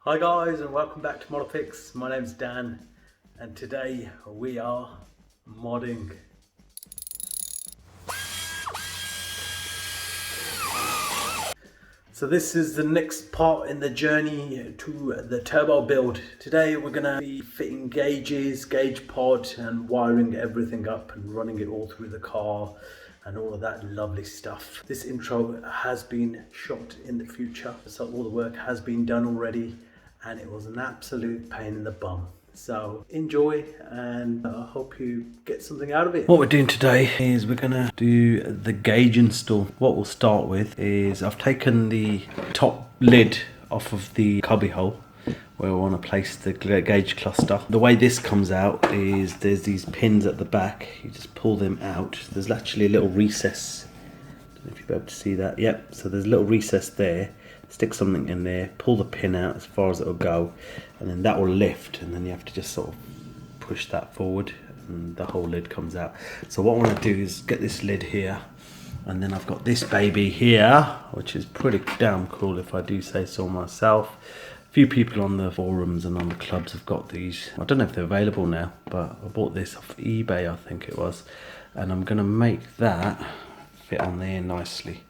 Hi guys, and welcome back to Model Fix. My name's Dan and today we are modding. So this is the next part in the journey to the turbo build. Today we're going to be fitting gauges, gauge pod and wiring everything up and running it all through the car and all of that lovely stuff. This intro has been shot in the future, so all the work has been done already and it was an absolute pain in the bum. So enjoy and I hope you get something out of it. What we're doing today is we're gonna do the gauge install. What we'll start with is I've taken the top lid off of the cubby hole where we want to place the gauge cluster. The way this comes out is there's these pins at the back. You just pull them out. There's actually a little recess. I don't know if you'll be able to see that. Yep, so there's a little recess there. Stick something in there, pull the pin out as far as it will go, and then that will lift, and then you have to just sort of push that forward and the whole lid comes out. So what I want to do is get this lid here, and then I've got this baby here, which is pretty damn cool if I do say so myself. A few people on the forums and on the clubs have got these. I don't know if they're available now, but I bought this off eBay, I think it was, and I'm going to make that fit on there nicely.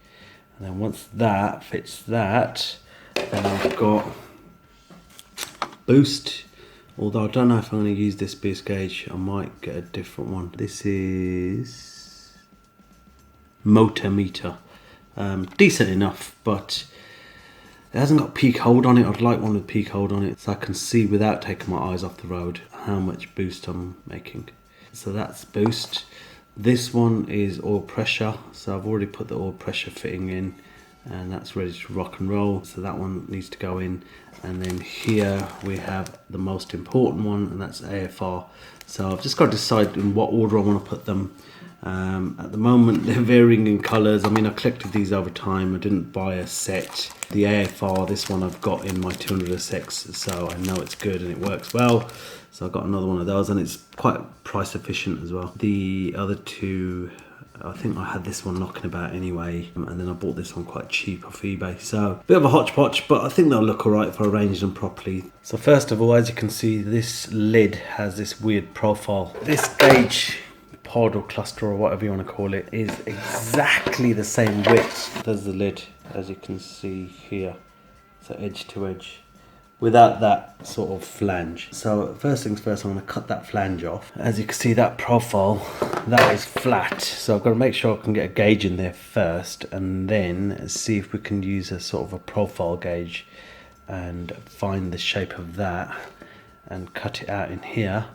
And then once that fits that, then I've got boost. Although I don't know if I'm going to use this boost gauge, I might get a different one. This is motor meter. Decent enough, but it hasn't got peak hold on it. I'd like one with peak hold on it so I can see without taking my eyes off the road how much boost I'm making. So that's boost. This one is oil pressure, so I've already put the oil pressure fitting in and that's ready to rock and roll, so that one needs to go in. And then here we have the most important one, and that's AFR. So I've just got to decide in what order I want to put them. At the moment they're varying in colours. I mean, I collected these over time, I didn't buy a set. The AFR, this one I've got in my 200SX, so I know it's good and it works well. So I got another one of those and it's quite price efficient as well. The other two, I think I had this one knocking about anyway, and then I bought this one quite cheap off eBay. So a bit of a hodgepodge, but I think they'll look alright if I arrange them properly. So first of all, as you can see, this lid has this weird profile. This gauge pod or cluster or whatever you want to call it is exactly the same width as the lid, as you can see here. So edge to edge, without that sort of flange. So first things first, I'm going to cut that flange off. As you can see, that profile, that is flat. So I've got to make sure I can get a gauge in there first and then see if we can use a sort of a profile gauge and find the shape of that and cut it out in here.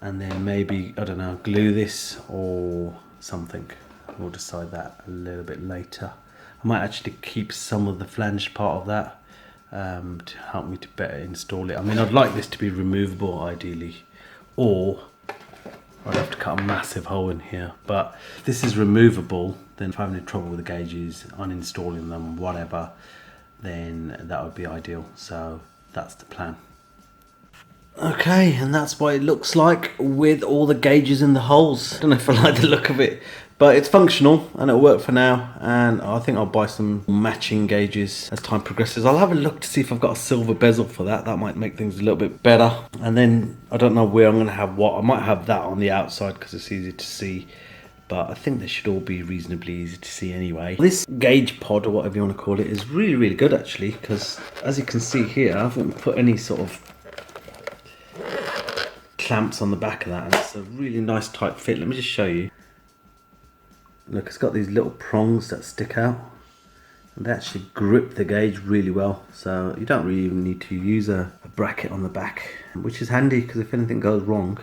And then maybe, I don't know, glue this or something. We'll decide that a little bit later. I might actually keep some of the flange part of that to help me to better install it. I mean, I'd like this to be removable ideally, or I'd have to cut a massive hole in here. But if this is removable, then if I'm having trouble with the gauges, uninstalling them, whatever, then that would be ideal. So that's the plan. Okay, and that's what it looks like with all the gauges in the holes. I don't know if I like the look of it, but it's functional and it'll work for now. And I think I'll buy some matching gauges as time progresses. I'll have a look to see if I've got a silver bezel for that. That might make things a little bit better. And then I don't know where I'm going to have what. I might have that on the outside because it's easy to see. But I think they should all be reasonably easy to see anyway. This gauge pod, or whatever you want to call it, is really, really good actually. Because as you can see here, I haven't put any sort of clamps on the back of that, and it's a really nice tight fit. Let me just show you. Look, it's got these little prongs that stick out and they actually grip the gauge really well, so you don't really even need to use a bracket on the back, which is handy because if anything goes wrong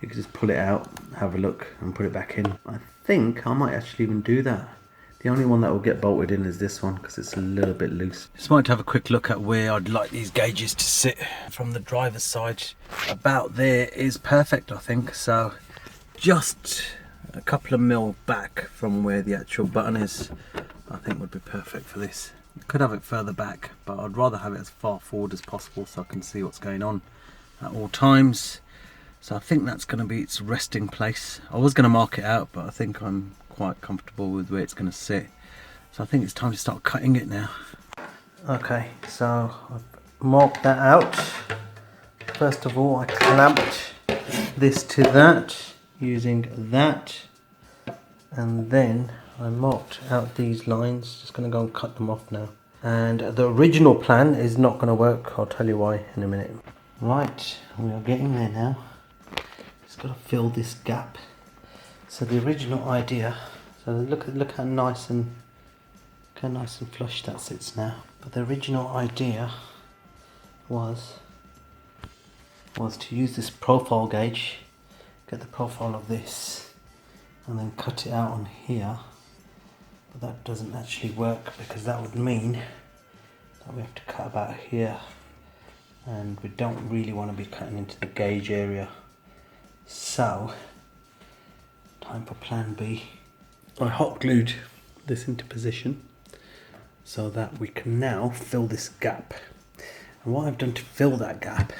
you can just pull it out, have a look and put it back in. I think I might actually even do that. The only one that will get bolted in is this one because it's a little bit loose. Just wanted to have a quick look at where I'd like these gauges to sit from the driver's side. About there is perfect, I think. So just a couple of mil back from where the actual button is, I think would be perfect for this. You could have it further back, but I'd rather have it as far forward as possible so I can see what's going on at all times. So I think that's going to be its resting place. I was going to mark it out, but I think I'm quite comfortable with where it's going to sit. So I think it's time to start cutting it now. Okay, so I've mark that out. First of all, I clamped this to that using that, and then I marked out these lines. Just going to go and cut them off now. And the original plan is not going to work. I'll tell you why in a minute. Right, we are getting there now. Just got to fill this gap. So the original idea, so look how nice and flush that sits now. But the original idea was to use this profile gauge, get the profile of this, and then cut it out on here. But that doesn't actually work, because that would mean that we have to cut about here, and we don't really want to be cutting into the gauge area. So time for plan B. I hot glued this into position so that we can now fill this gap. And what I've done to fill that gap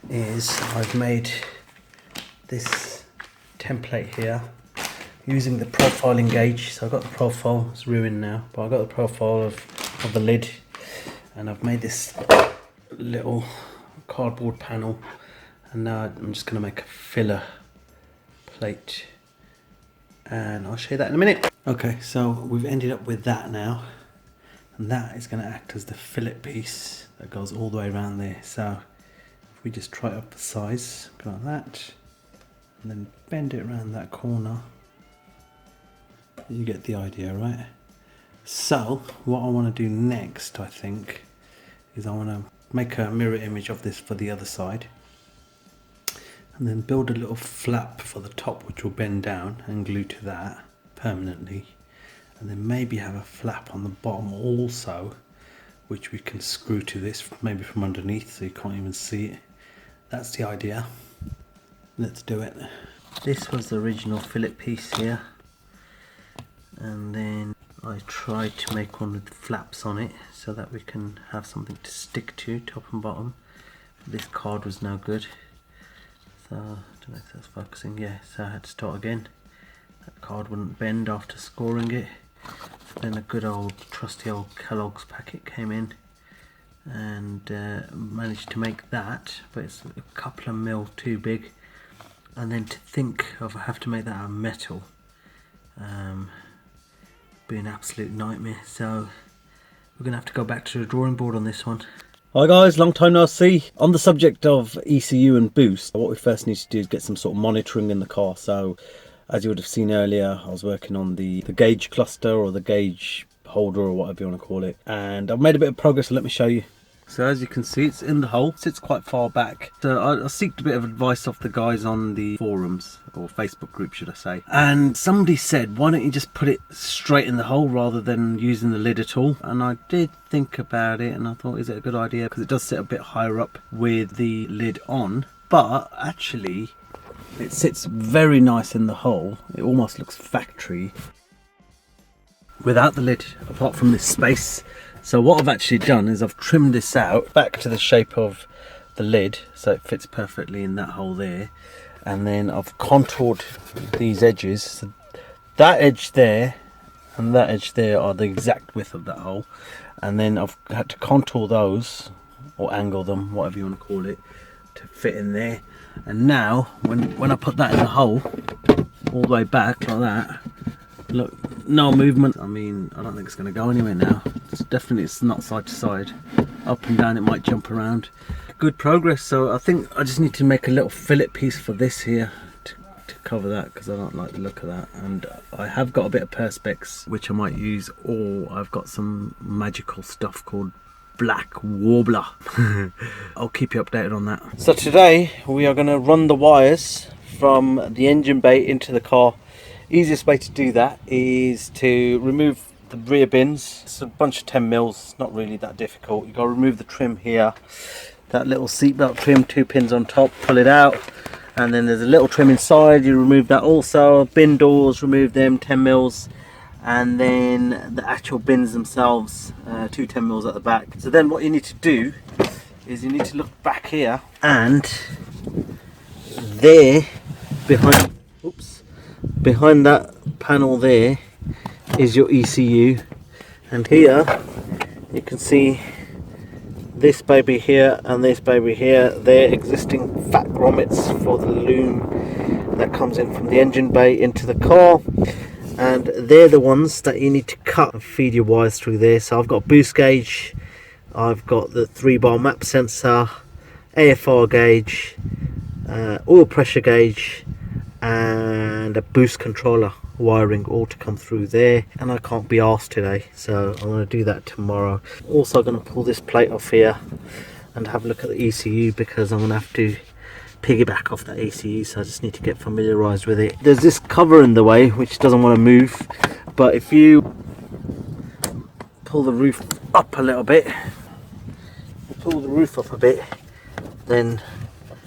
is I've made this template here using the profiling gauge. So I've got the profile, it's ruined now, but I've got the profile of the lid, and I've made this little cardboard panel, and now I'm just going to make a filler plate, and I'll show you that in a minute. Okay, so we've ended up with that now, and that is going to act as the fillet piece that goes all the way around there. So if we just try it up the size, go like that, and then bend it around that corner, you get the idea, right? So what I want to do next, I think, is I want to make a mirror image of this for the other side, and then build a little flap for the top which will bend down and glue to that permanently, and then maybe have a flap on the bottom also which we can screw to this, maybe from underneath so you can't even see it. That's the idea. Let's do it. This was the original fillet piece here, and then I tried to make one with flaps on it so that we can have something to stick to, top and bottom. This card was no good, so I don't know if that's focusing. Yeah, so I had to start again. That card wouldn't bend after scoring it. Then a good old trusty old Kellogg's packet came in, and managed to make that, but it's a couple of mil too big. And then to think of I have to make that out of metal, be an absolute nightmare. So we're gonna have to go back to the drawing board on this one. Hi guys, long time no see. On the subject of ECU and boost, what we first need to do is get some sort of monitoring in the car. So as you would have seen earlier, I was working on the gauge cluster, or the gauge holder, or whatever you want to call it, and I've made a bit of progress, so let me show you. So as you can see, it's in the hole, it sits quite far back. So I seeked a bit of advice off the guys on the forums, or Facebook group should I say, and somebody said, why don't you just put it straight in the hole rather than using the lid at all? And I did think about it, and I thought, is it a good idea? Because it does sit a bit higher up with the lid on, but actually it sits very nice in the hole. It almost looks factory without the lid, apart from this space. So what I've actually done is I've trimmed this out back to the shape of the lid, so it fits perfectly in that hole there, and then I've contoured these edges. So that edge there and that edge there are the exact width of that hole, and then I've had to contour those, or angle them, whatever you want to call it, to fit in there. And now when I put that in the hole all the way back like that, look, no movement. I mean, I don't think it's going to go anywhere now. It's not side to side, up and down. It might jump around. Good progress. So I think I just need to make a little fillet piece for this here to cover that, because I don't like the look of that. And I have got a bit of perspex which I might use, or I've got some magical stuff called black warbler. I'll keep you updated on that. So today we are going to run the wires from the engine bay into the car. Easiest way to do that is to remove the rear bins. It's a bunch of 10 mils, not really that difficult. You've got to remove the trim here, that little seatbelt trim, 2 pins on top, pull it out, and then there's a little trim inside, you remove that also. Bin doors, remove them, 10 mils, and then the actual bins themselves, 2 10 mils at the back. So then what you need to do is you need to look back here, and there behind that panel there is your ECU, and here you can see this baby here and this baby here, they're existing fat grommets for the loom that comes in from the engine bay into the car, and they're the ones that you need to cut and feed your wires through there. So I've got a boost gauge, I've got the 3-bar map sensor, AFR gauge, oil pressure gauge, and a boost controller wiring all to come through there, and I can't be arsed today, so I'm going to do that tomorrow. Also going to pull this plate off here and have a look at the ECU, because I'm going to have to piggyback off the ECU, so I just need to get familiarized with it. There's this cover in the way which doesn't want to move, but if you pull the roof up a little bit, then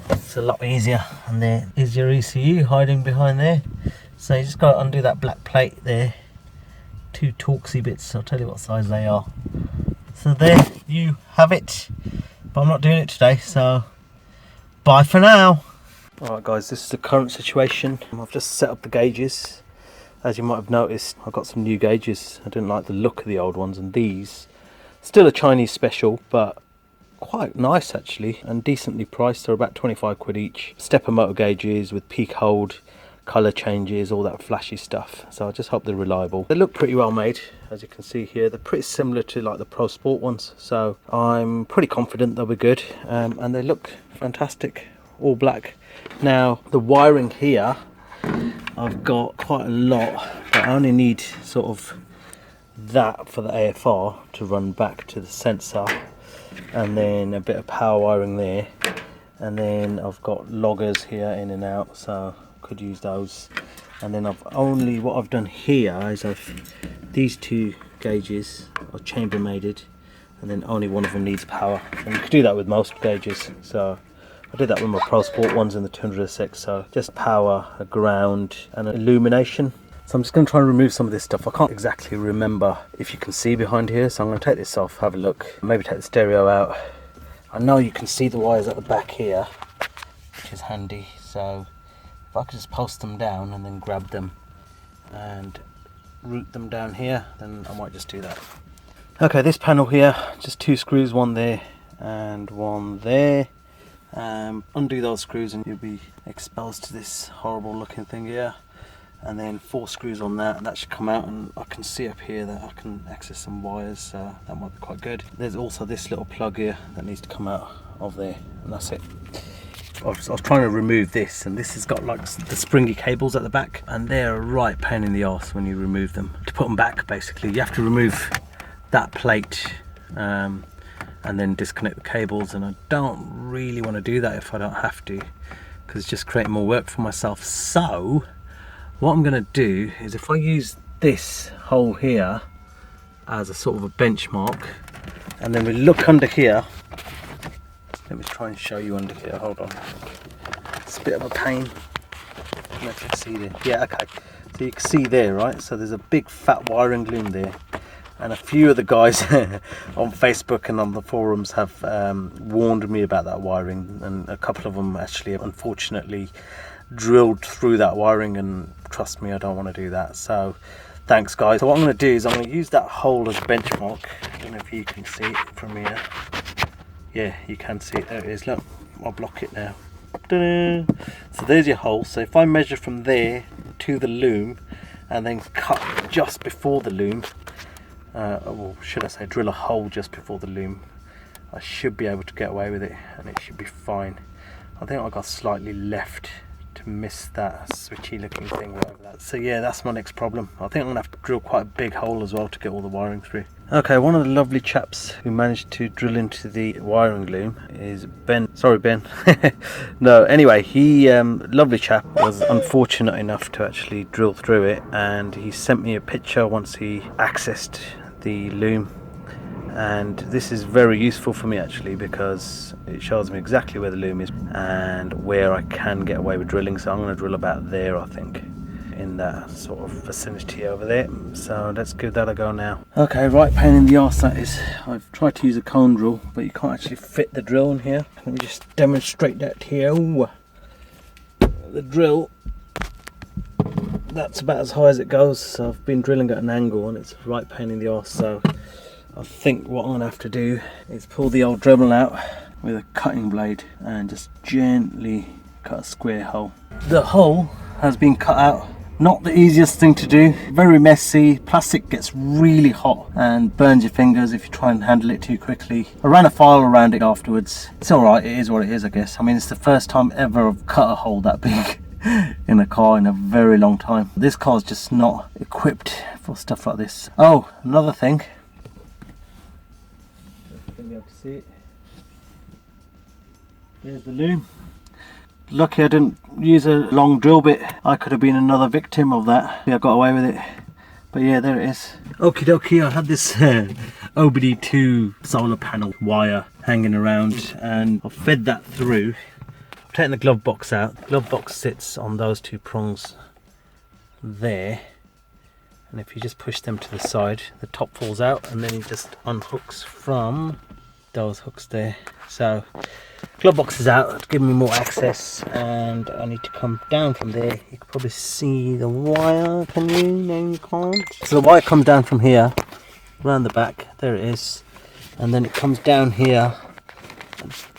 it's a lot easier. And there is your ECU hiding behind there, so you just got to undo that black plate there. 2 Torxy bits, I'll tell you what size they are. So there you have it, but I'm not doing it today, so bye for now. Alright guys, this is the current situation. I've just set up the gauges. As you might have noticed, I've got some new gauges. I didn't like the look of the old ones, and these, still a Chinese special, but quite nice actually, and decently priced. They're about 25 quid each. Stepper motor gauges with peak hold, colour changes, all that flashy stuff. So I just hope they're reliable. They look pretty well made, as you can see here. They're pretty similar to like the Pro Sport ones, so I'm pretty confident they'll be good. And they look fantastic, all black. Now the wiring here, I've got quite a lot, but I only need sort of that for the AFR to run back to the sensor, and then a bit of power wiring there, and then I've got loggers here in and out, so could use those. And then what I've done here is these 2 gauges are chamber mated, and then only one of them needs power, and you could do that with most gauges. So I did that with my Pro Sport ones in the 206, so just power, a ground and an illumination. So I'm just going to try and remove some of this stuff. I can't exactly remember if you can see behind here, so I'm going to take this off, have a look, maybe take the stereo out. I know you can see the wires at the back here, which is handy, so if I could just post them down and then grab them and route them down here, then I might just do that. Okay, this panel here, just 2 screws, one there and one there. Undo those screws and you'll be exposed to this horrible looking thing here. And then 4 screws on that, and that should come out, and I can see up here that I can access some wires, so that might be quite good. There's also this little plug here that needs to come out of there, and that's it. I was trying to remove this, and this has got like the springy cables at the back, and they're a right pain in the arse when you remove them. To put them back, basically, you have to remove that plate and then disconnect the cables, and I don't really want to do that if I don't have to, because it's just creating more work for myself. So what I'm going to do is, if I use this hole here as a sort of a benchmark, and then we look under here, let me try and show you under here, hold on, it's a bit of a pain. I don't know if you can see there, yeah, okay, so you can see there, right, so there's a big fat wiring loom there, and a few of the guys on Facebook and on the forums have warned me about that wiring, and a couple of them actually have unfortunately drilled through that wiring, and trust me, I don't want to do that. So thanks guys. So what I'm going to do is I'm going to use that hole as a benchmark. I don't know if you can see it from here. Yeah, you can see it. There it is. Look, I'll block it now. Ta-da! So there's your hole. So if I measure from there to the loom and then cut just before the loom, or should I say drill a hole just before the loom, I should be able to get away with it, and it should be fine. I think I got slightly left to miss that switchy looking thing, whatever that. So yeah, that's my next problem. I think I'm gonna have to drill quite a big hole as well to get all the wiring through. Okay, one of the lovely chaps who managed to drill into the wiring loom is Ben. Sorry Ben. No, anyway, he lovely chap, was unfortunate enough to actually drill through it, and he sent me a picture once he accessed the loom. And this is very useful for me actually, because it shows me exactly where the loom is and where I can get away with drilling. So I'm going to drill about there, I think, in that sort of vicinity over there. So let's give that a go now. Okay, right pain in the arse that is. I've tried to use a cone drill, but you can't actually fit the drill in here. Let me just demonstrate that here. Ooh. The drill, that's about as high as it goes. So I've been drilling at an angle and it's a right pain in the arse. So I think what I'm going to have to do is pull the old Dremel out with a cutting blade and just gently cut a square hole. The hole has been cut out. Not the easiest thing to do, very messy. Plastic gets really hot and burns your fingers if you try and handle it too quickly. I ran a file around it afterwards. It's alright, it is what it is, I guess. I mean, it's the first time ever I've cut a hole that big in a car in a very long time. This car's just not equipped for stuff like this. Oh, another thing. You're gonna be able to see it. There's the loom. Lucky I didn't use a long drill bit. I could have been another victim of that. Yeah, I got away with it. But yeah, there it is. Okie dokie, I had this OBD2 solar panel wire hanging around and I've fed that through. I've taken the glove box out. The glove box sits on those two prongs there. And if you just push them to the side, the top falls out and then it just unhooks from those hooks there. So glove box is out, it's giving me more access, and I need to come down from there. You can probably see the wire, can you? No, you can't. So the wire comes down from here, around the back, there it is, and then it comes down here,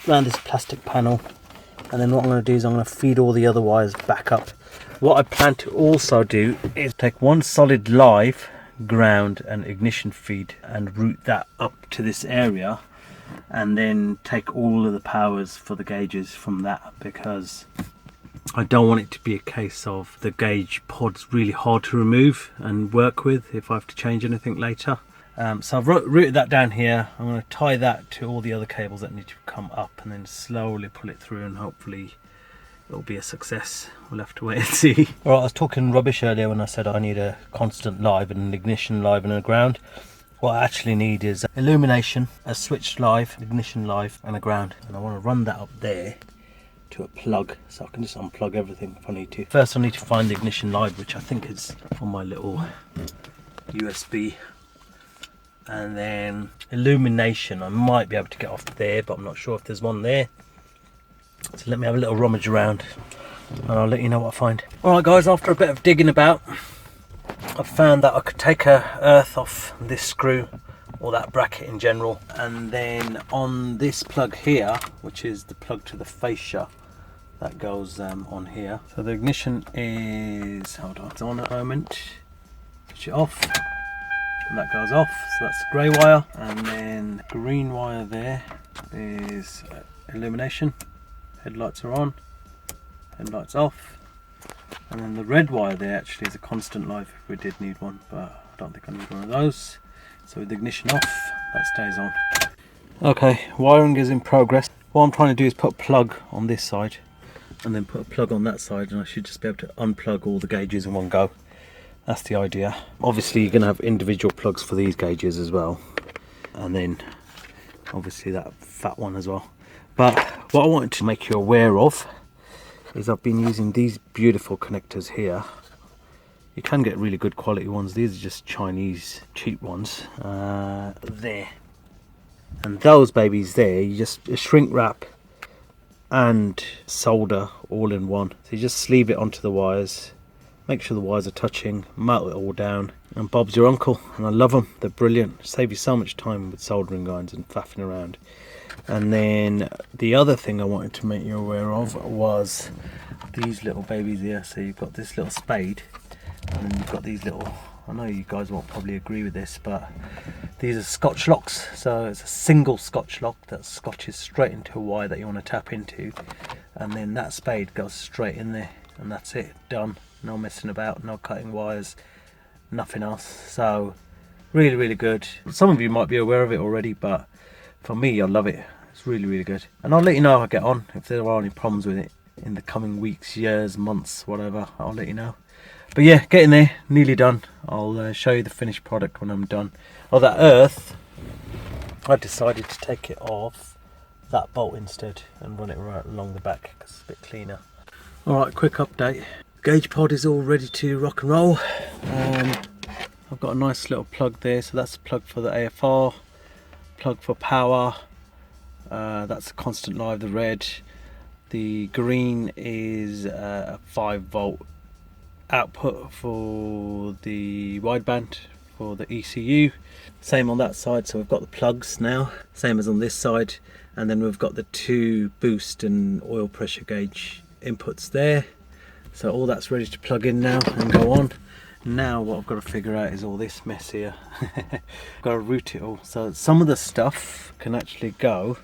around this plastic panel, and then what I'm going to do is I'm going to feed all the other wires back up. What I plan to also do is take one solid live ground and ignition feed and route that up to this area, and then take all of the powers for the gauges from that, because I don't want it to be a case of the gauge pod's really hard to remove and work with if I have to change anything later. So I've routed that down here. I'm going to tie that to all the other cables that need to come up and then slowly pull it through, and hopefully it'll be a success. We'll have to wait and see. Alright, I was talking rubbish earlier when I said I need a constant live and an ignition live and a ground. What I actually need is illumination, a switch live, ignition live, and a ground. And I want to run that up there to a plug, so I can just unplug everything if I need to. First I need to find the ignition live, which I think is on my little USB. And then illumination, I might be able to get off there, but I'm not sure if there's one there. So let me have a little rummage around and I'll let you know what I find. Alright guys, after a bit of digging about, I found that I could take a earth off this screw, or that bracket in general, and then on this plug here, which is the plug to the fascia that goes on here. So the ignition is, hold on, it's on at the moment, switch it off, and that goes off, so that's the grey wire, and then the green wire there is illumination, headlights are on, headlights off. And then the red wire there actually is a constant live if we did need one, but I don't think I need one of those. So with the ignition off, that stays on. Okay, wiring is in progress. What I'm trying to do is put a plug on this side and then put a plug on that side, and I should just be able to unplug all the gauges in one go. That's the idea. Obviously you're going to have individual plugs for these gauges as well, and then obviously that fat one as well. But what I wanted to make you aware of is I've been using these beautiful connectors here. You can get really good quality ones. These are just Chinese cheap ones. There. And those babies there, you just shrink wrap and solder all in one. So you just sleeve it onto the wires, make sure the wires are touching, melt it all down, and Bob's your uncle. And I love them, they're brilliant. Save you so much time with soldering irons and faffing around. And then the other thing I wanted to make you aware of was these little babies here. So you've got this little spade, and then you've got these little, I know you guys won't probably agree with this, but these are Scotch locks. So it's a single Scotch lock that scotches straight into a wire that you want to tap into, and then that spade goes straight in there, and that's it, done. No messing about, no cutting wires, nothing else. So really, really good. Some of you might be aware of it already, but for me, I love it. It's really, really good. And I'll let you know how I get on. If there are any problems with it in the coming weeks, years, months, whatever, I'll let you know. But yeah, getting there, nearly done. I'll show you the finished product when I'm done. Oh, that earth, I decided to take it off that bolt instead and run it right along the back because it's a bit cleaner. Alright, quick update. Gauge pod is all ready to rock and roll. I've got a nice little plug there, so that's the plug for the AFR. Plug for power, that's a constant live, the red. The green is a 5 volt output for the wideband for the ECU. Same on that side, so we've got the plugs now, same as on this side, and then we've got the 2 boost and oil pressure gauge inputs there. So all that's ready to plug in now and go on. Now what I've got to figure out is all this mess here. Got to route it all. So some of the stuff can actually go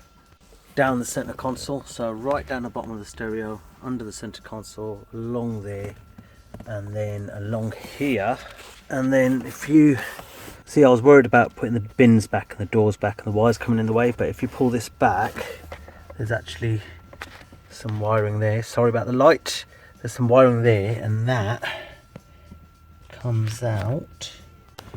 down the center console, so right down the bottom of the stereo, under the center console, along there, and then along here. And then if you see, I was worried about putting the bins back and the doors back and the wires coming in the way, but if you pull this back, there's actually some wiring there. Sorry about the light. There's some wiring there, and that comes out.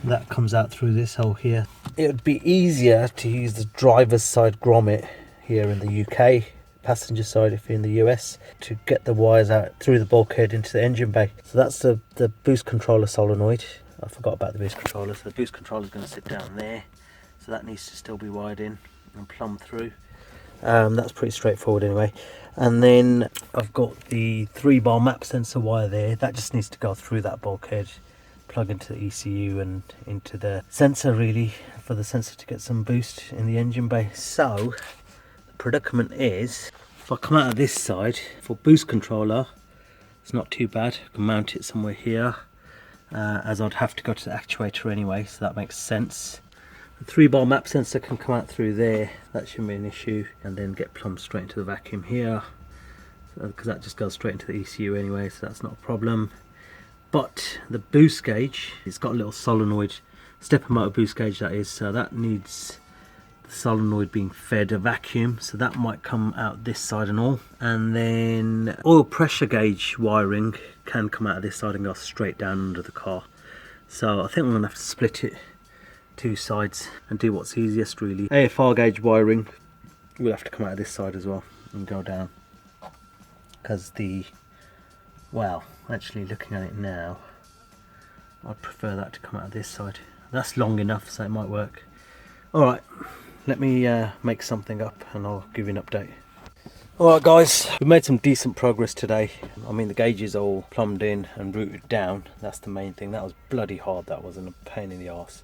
That comes out through this hole here. It would be easier to use the driver's side grommet here in the UK, passenger side if you're in the US, to get the wires out through the bulkhead into the engine bay. So that's the boost controller solenoid. I forgot about the boost controller. So the boost controller is going to sit down there, so that needs to still be wired in and plumbed through. That's pretty straightforward anyway. And then I've got the 3-bar map sensor wire there. That just needs to go through that bulkhead, plug into the ECU and into the sensor, really, for the sensor to get some boost in the engine bay. So the predicament is, if I come out of this side for boost controller, it's not too bad. I can mount it somewhere here, as I'd have to go to the actuator anyway, so that makes sense. The 3-bar map sensor can come out through there, that shouldn't be an issue, and then get plumbed straight into the vacuum here, because that just goes straight into the ECU anyway, so that's not a problem. But the boost gauge, it's got a little solenoid, stepper motor boost gauge that is, so that needs the solenoid being fed a vacuum, so that might come out this side and all. And then oil pressure gauge wiring can come out of this side and go straight down under the car. So I think I'm gonna have to split it 2 sides and do what's easiest, really. AFR gauge wiring will have to come out of this side as well and go down, because well, actually looking at it now, I'd prefer that to come out of this side. That's long enough, so it might work. Alright, let me make something up and I'll give you an update. Alright guys, we made some decent progress today. I mean, the gauge is all plumbed in and routed down. That's the main thing. That was bloody hard. That wasn't a pain in the arse,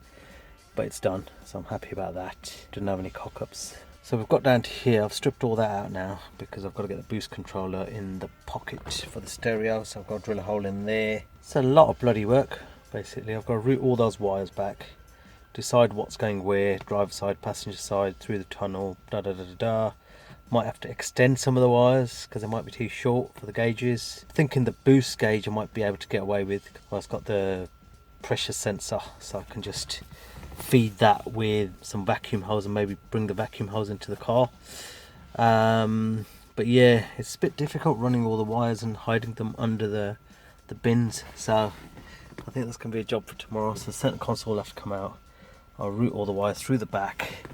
but it's done, so I'm happy about that. Didn't have any cock-ups. So we've got down to here. I've stripped all that out now because I've got to get the boost controller in the pocket for the stereo, so I've got to drill a hole in there. It's a lot of bloody work, basically. I've got to route all those wires back, decide what's going where, driver side, passenger side, through the tunnel, da da da da da. Might have to extend some of the wires because they might be too short for the gauges. Thinking the boost gauge I might be able to get away with. Well, it's got the pressure sensor, so I can just feed that with some vacuum hose and maybe bring the vacuum hose into the car. But yeah, it's a bit difficult running all the wires and hiding them under the bins, so I think that's going to be a job for tomorrow. So the center console will have to come out. I'll route all the wires through the back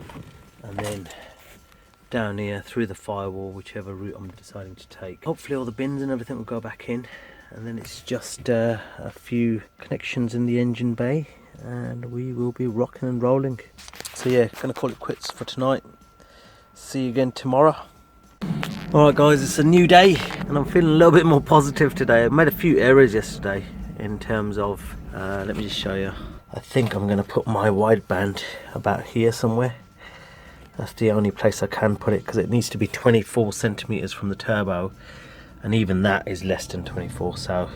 and then down here through the firewall, whichever route I'm deciding to take. Hopefully all the bins and everything will go back in, and then it's just a few connections in the engine bay and we will be rocking and rolling. So yeah, gonna call it quits for tonight. See you again tomorrow. Alright guys, it's a new day and I'm feeling a little bit more positive today. I made a few errors yesterday in terms of, let me just show you. I think I'm gonna put my wideband about here somewhere. That's the only place I can put it because it needs to be 24 centimeters from the turbo, and even that is less than 24, so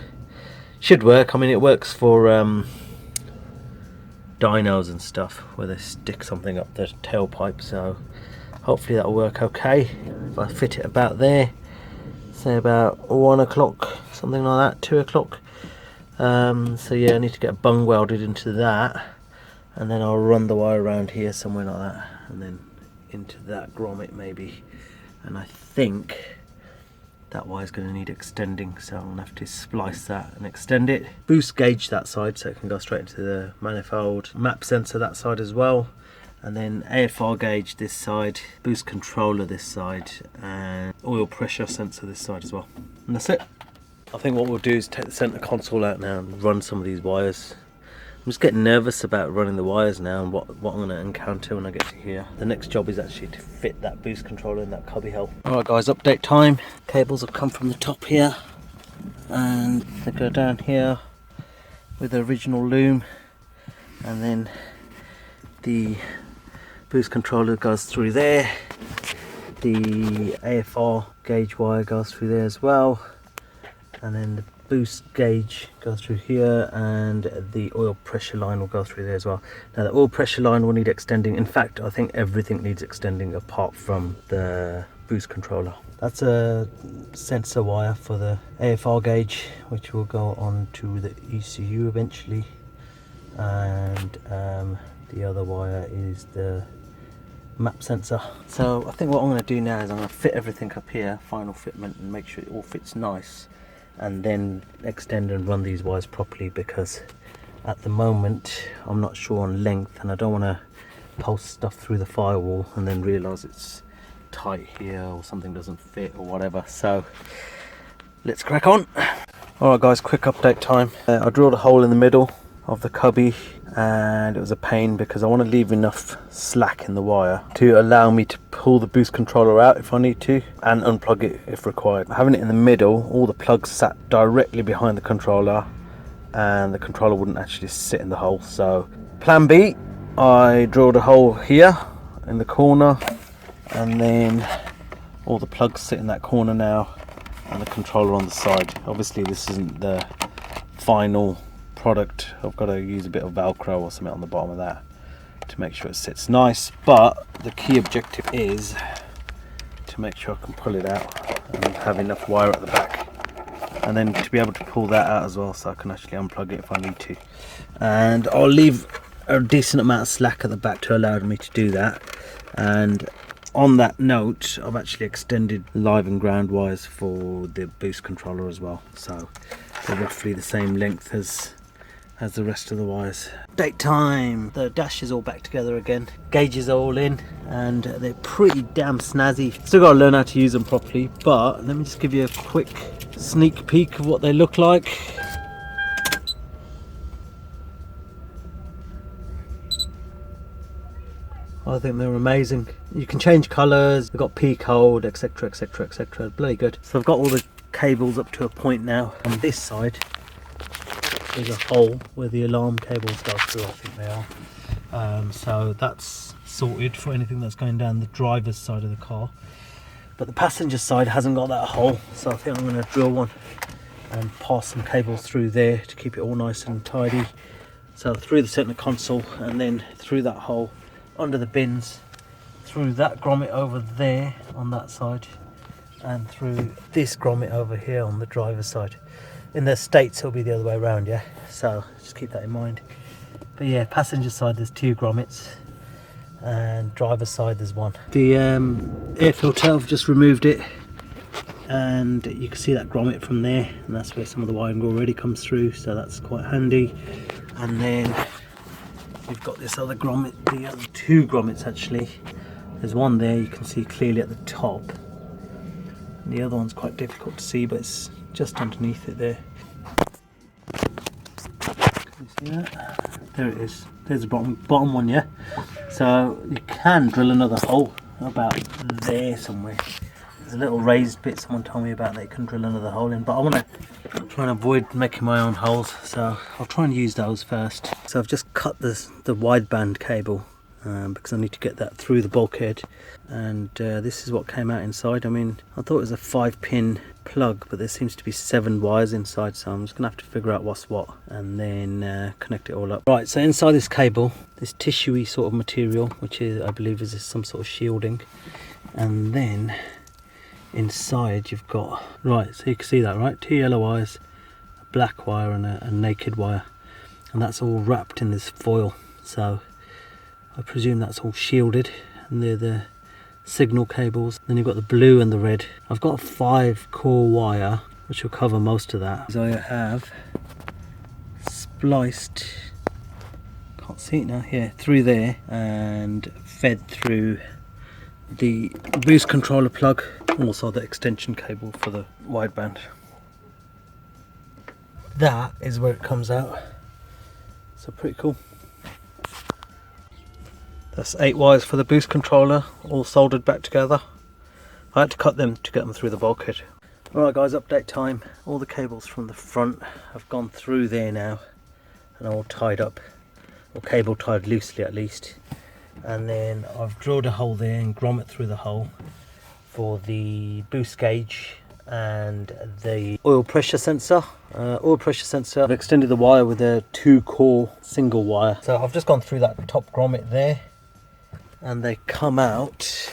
should work. I mean, it works for dynos and stuff where they stick something up the tailpipe, so hopefully that'll work okay. If I fit it about there, say about 1 o'clock, something like that, 2 o'clock. So yeah, I need to get a bung welded into that, and then I'll run the wire around here somewhere like that, and then into that grommet maybe. And I think that wire's going to need extending, so I'm going to have to splice that and extend it. Boost gauge that side so it can go straight into the manifold. Map sensor that side as well, and then AFR gauge this side, boost controller this side, and oil pressure sensor this side as well. And that's it. I think what we'll do is take the center console out now and run some of these wires. I'm just getting nervous about running the wires now and what I'm going to encounter when I get to here. The next job is actually to fit that boost controller in that cubby hole. Alright guys, update time. Cables have come from the top here and they go down here with the original loom. and then the boost controller goes through there. The AFR gauge wire goes through there as well, and then the boost gauge goes through here, and the oil pressure line will go through there as well. Now the oil pressure line will need extending. In fact, I think everything needs extending apart from the boost controller. That's a sensor wire for the AFR gauge, which will go on to the ECU eventually, and the other wire is the map sensor. So I think what I'm going to do now is I'm going to fit everything up here, final fitment, and make sure it all fits nice, and then extend and run these wires properly, because at the moment I'm not sure on length, and I don't want to post stuff through the firewall and then realise it's tight here or something doesn't fit or whatever. So let's crack on. Alright guys, quick update time. I drilled a hole in the middle of the cubby, and it was a pain because I want to leave enough slack in the wire to allow me to pull the boost controller out if I need to, and unplug it if required. Having it in the middle, all the plugs sat directly behind the controller, and the controller wouldn't actually sit in the hole. So plan B, I drilled a hole here in the corner, and then all the plugs sit in that corner now, and the controller on the side. Obviously this isn't the final product. I've got to use a bit of Velcro or something on the bottom of that to make sure it sits nice, but the key objective is to make sure I can pull it out and have enough wire at the back, and then to be able to pull that out as well, so I can actually unplug it if I need to. And I'll leave a decent amount of slack at the back to allow me to do that. And on that note, I've actually extended live and ground wires for the boost controller as well, so they're roughly the same length as the rest of the wires. Date time, the dash is all back together again, gauges are all in, and they're pretty damn snazzy. Still got to learn how to use them properly, but let me just give you a quick sneak peek of what they look like. I think they're amazing. You can change colours, they've got peak hold, etc, etc, etc. Bloody good. So I've got all the cables up to a point now. On this side there's a hole where the alarm cables go through, I think they are. So that's sorted for anything that's going down the driver's side of the car. But the passenger side hasn't got that hole, so I think I'm going to drill one and pass some cables through there to keep it all nice and tidy. So through the center console, and then through that hole under the bins, through that grommet over there on that side, and through this grommet over here on the driver's side. In the States it'll be the other way around, yeah, so just keep that in mind. But yeah, passenger side there's 2 grommets, and driver's side there's 1. The air filter, I've just removed it, and you can see that grommet from there, and that's where some of the wiring already comes through, so that's quite handy. And then we've got this other grommet, the other 2 grommets actually. There's one there you can see clearly at the top, and the other one's quite difficult to see, but it's just underneath it there. Can you see that? There it is. There's the bottom one, yeah. So you can drill another hole about there somewhere. There's a little raised bit someone told me about that you can drill another hole in, but I want to try and avoid making my own holes, so I'll try and use those first. So I've just cut the wideband cable because I need to get that through the bulkhead, and this is what came out inside. I mean, I thought it was a 5-pin plug, but there seems to be 7 wires inside, so I'm just gonna have to figure out what's what and then connect it all up. Right, so inside this cable, this tissuey sort of material, which is, I believe, is some sort of shielding, and then inside you've got, right, so you can see that, right, 2 yellow wires, a black wire, and a naked wire, and that's all wrapped in this foil. So I presume that's all shielded, and they're the signal cables. Then you've got the blue and the red. I've got a 5-core wire which will cover most of that. So I have spliced, can't see it now, yeah, through there, and fed through the boost controller plug, also the extension cable for the wideband. That is where it comes out, so pretty cool. That's 8 wires for the boost controller, all soldered back together. I had to cut them to get them through the bulkhead. Alright guys, update time. All the cables from the front have gone through there now and are all tied up. or cable tied loosely at least. And then I've drilled a hole there and grommet through the hole for the boost gauge and the oil pressure sensor. I've extended the wire with a 2-core single wire. So I've just gone through that top grommet there, and they come out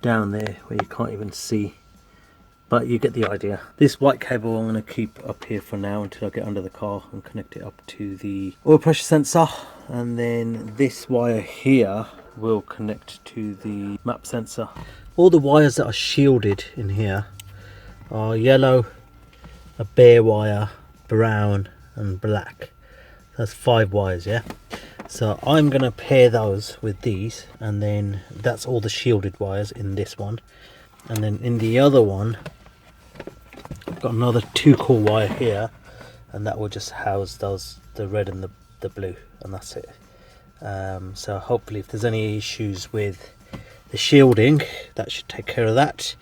down there where you can't even see, but you get the idea. This white cable I'm going to keep up here for now until I get under the car and connect it up to the oil pressure sensor, and then this wire here will connect to the map sensor. All the wires that are shielded in here are yellow, a bare wire, brown and black. That's 5 wires, yeah? So I'm going to pair those with these, and then that's all the shielded wires in this one. And then in the other one, I've got another 2-core wire here, and that will just house those, the red and the blue, and that's it. So hopefully if there's any issues with the shielding, that should take care of that.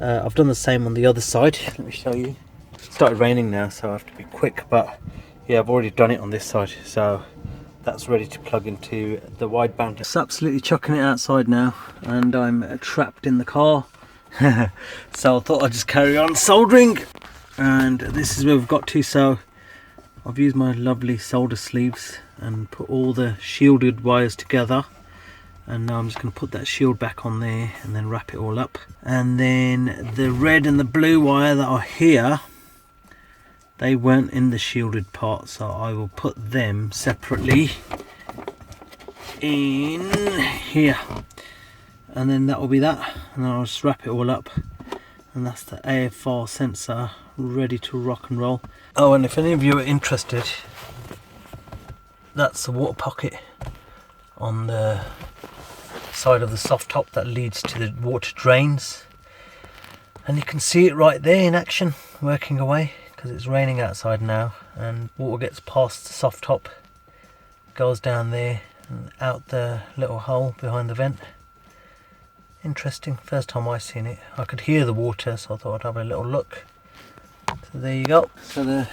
I've done the same on the other side. Let me show you. It started raining now, so I have to be quick, but yeah, I've already done it on this side, so that's ready to plug into the wideband. It's absolutely chucking it outside now, and I'm trapped in the car. So I thought I'd just carry on soldering, and this is where we've got to. So I've used my lovely solder sleeves and put all the shielded wires together, and now I'm just going to put that shield back on there and then wrap it all up. And then the red and the blue wire that are here, they weren't in the shielded part, so I will put them separately in here, and then that will be that, and I'll just wrap it all up, and that's the AFR sensor ready to rock and roll. Oh, and if any of you are interested, that's the water pocket on the side of the soft top that leads to the water drains, and you can see it right there in action, working away, because it's raining outside now, and water gets past the soft top, goes down there and out the little hole behind the vent. Interesting, first time I've seen it. I could hear the water, so I thought I'd have a little look. So there you go. So the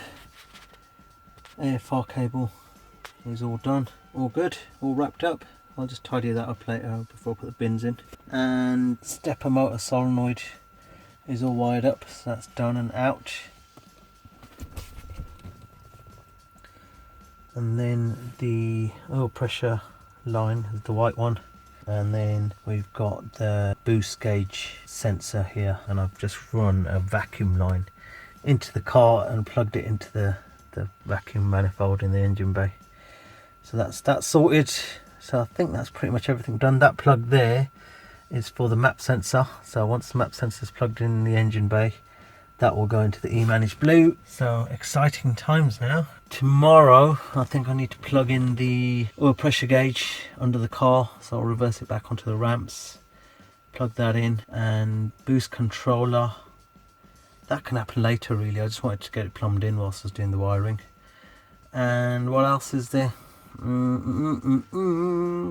AFR cable is all done, all good, all wrapped up. I'll just tidy that up later before I put the bins in. And stepper motor solenoid is all wired up, so that's done and out. And then the oil pressure line is the white one, and then we've got the boost gauge sensor here, and I've just run a vacuum line into the car and plugged it into the vacuum manifold in the engine bay. So that's sorted. So I think that's pretty much everything done. That plug there is for the map sensor, so once the map sensor is plugged in the engine bay, that will go into the E-Manage Blue. So exciting times now. Tomorrow I think I need to plug in the oil pressure gauge under the car, so I'll reverse it back onto the ramps, plug that in, and boost controller. That can happen later really, I just wanted to get it plumbed in whilst I was doing the wiring. And what else is there?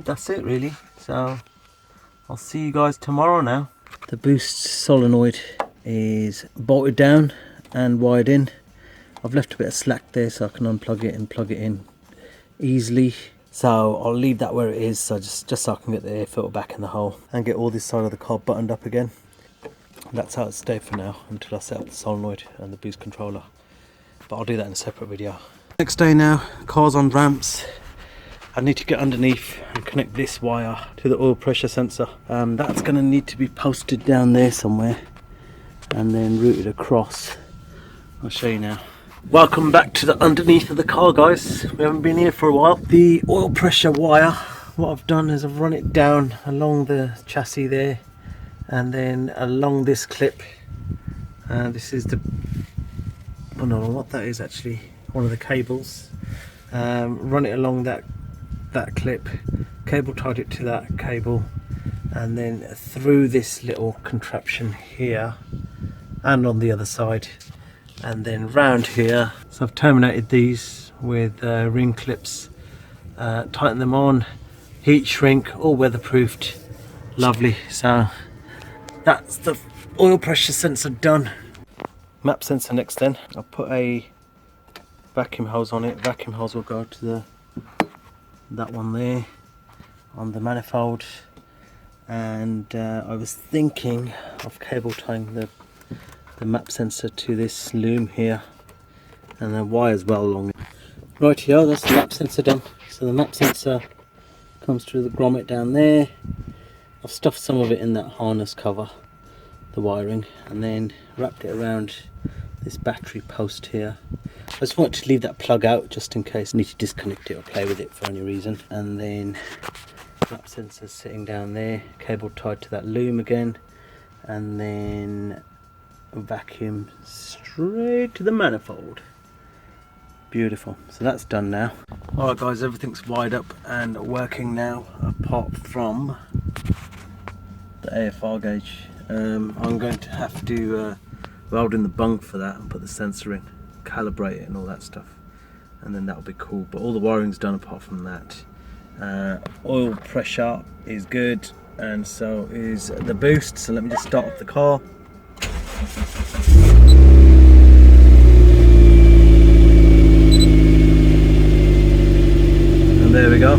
That's it really. So I'll see you guys tomorrow now. The boost solenoid is bolted down and wired in. I've left a bit of slack there so I can unplug it and plug it in easily. So I'll leave that where it is, so just so I can get the air filter back in the hole and get all this side of the car buttoned up again. That's how it stayed for now until I set up the solenoid and the boost controller. But I'll do that in a separate video. Next day now, car's on ramps. I need to get underneath and connect this wire to the oil pressure sensor. That's going to need to be posted down there somewhere and then routed across. I'll show you now. Welcome back to the underneath of the car, guys. We haven't been here for a while. The oil pressure wire, what I've done is I've run it down along the chassis there and then along this clip. This is the, I don't know what that is actually, one of the cables. Run it along that clip, cable tied it to that cable, and then through this little contraption here and on the other side, and then round here. So I've terminated these with ring clips, tighten them on, heat shrink, all weatherproofed, lovely. So that's the oil pressure sensor done. Map sensor next then. I'll put a vacuum hose on it. Vacuum hose will go to that one there on the manifold. And I was thinking of cable tying the map sensor to this loom here, and the wires well along it. Right here, that's the map sensor done. So the map sensor comes through the grommet down there. I've stuffed some of it in that harness cover, the wiring, and then wrapped it around this battery post here. I just wanted to leave that plug out just in case I need to disconnect it or play with it for any reason. And then map sensor sitting down there, cable tied to that loom again, and then a vacuum straight to the manifold. Beautiful. So that's done now. Alright guys, everything's wired up and working now, apart from the AFR gauge. I'm going to have to weld in the bung for that and put the sensor in, calibrate it and all that stuff, and then that'll be cool. But all the wiring's done apart from that. Oil pressure is good, and so is the boost. So let me just start up the car. And there we go.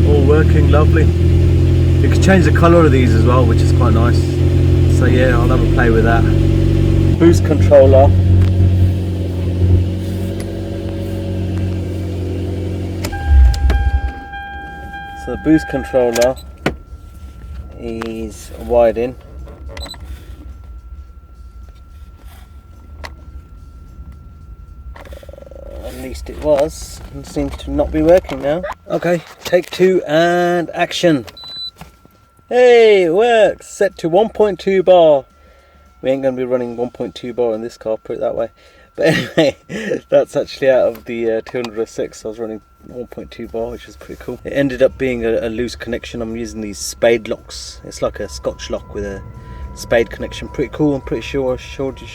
All working lovely. You can change the colour of these as well, which is quite nice. So yeah, I'll have a play with that. Boost controller. So the boost controller is wired in. At least it was, and seems to not be working now. Okay, take 2 and action. Hey, it works! Set to 1.2 bar. We ain't going to be running 1.2 bar in this car, put it that way. But anyway, that's actually out of the 206. I was running 1.2 bar, which is pretty cool. It ended up being a loose connection. I'm using these spade locks. It's like a Scotch lock with a spade connection. Pretty cool. I'm pretty sure I showed you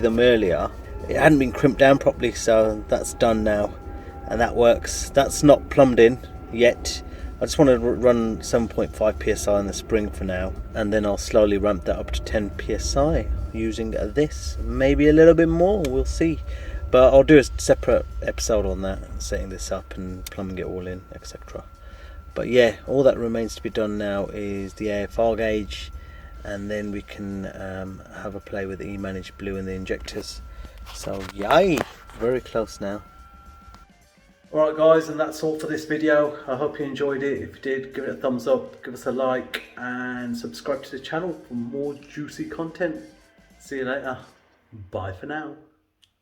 them earlier. It hadn't been crimped down properly, so that's done now, and that works. That's not plumbed in yet. I just want to run 7.5 psi on the spring for now, and then I'll slowly ramp that up to 10 psi using this, maybe a little bit more, we'll see. But I'll do a separate episode on that, setting this up and plumbing it all in, etc. But yeah, all that remains to be done now is the AFR gauge, and then we can have a play with the E-Manage Blue and the injectors. So yay, very close now. Alright guys, and that's all for this video. I hope you enjoyed it. If you did, give it a thumbs up, give us a like, and subscribe to the channel for more juicy content. See you later. Bye for now.